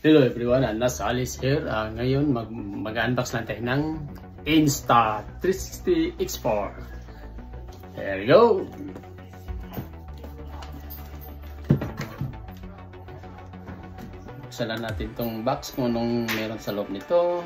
Hello everyone, Anas Alice here. Ngayon mag-unbox lang tayo ng Insta360 X4. There we go. Buksan lang natin itong box kung anong meron sa loob nito.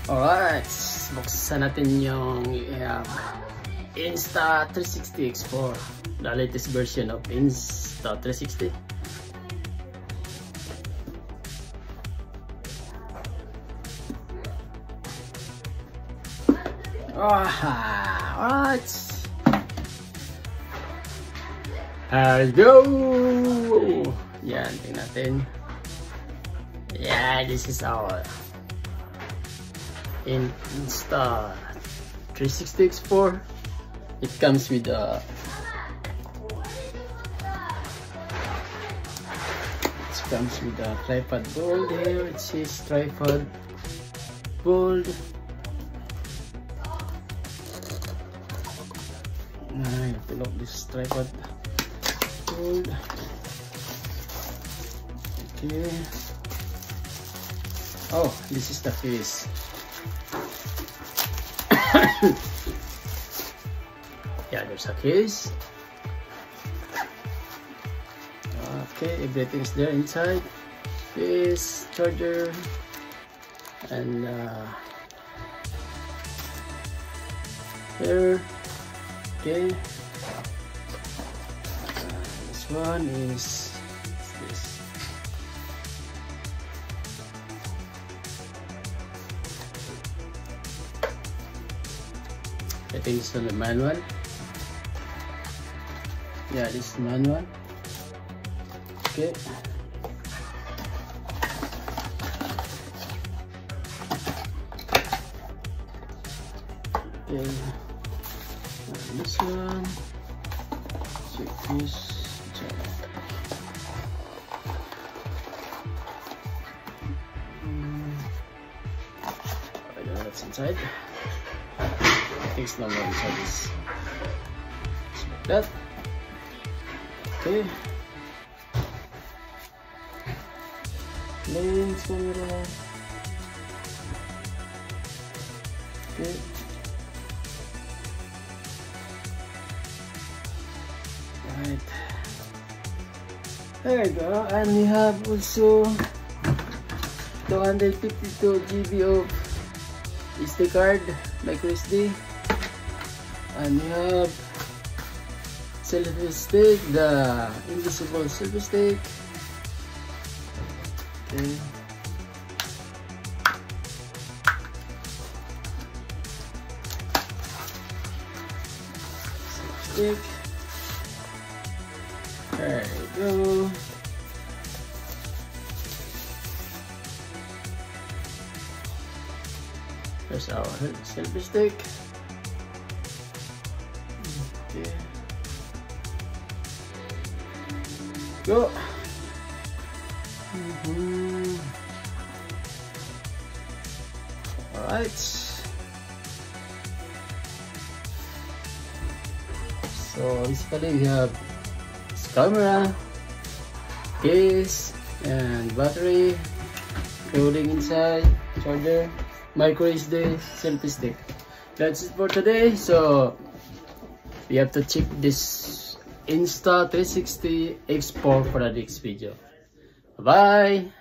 Alright, buksan natin yung Insta360 X4, the latest version of Insta360. Alright, here we go. Yan, tingnan natin. Yeah, this is our Insta360 X4. It comes with a tripod board here. It says tripod board. I have to lock this tripod board. Okay. Oh, this is the case. Yeah, there's a case. Okay, everything's there inside. Case, charger, and here. Okay. This one is this. I think it's on the manual. Yeah, this is the manual. Okay. Okay. This one. Check this. Check. I don't know what's inside. It's not more inside this. Like that. Okay. Lens camera. Okay. Right. There you go. And we have also 252 GB of SD card, micro SD. And we have selfie stick, the invisible selfie stick. Okay. Selfie stick. There you go. There's our selfie stick. Okay. Go. Alright. So basically we have this camera, case, and battery, clothing inside, charger, micro SD, selfie stick. That's it for today. So we have to check this Insta360 X4 for the next video. Bye.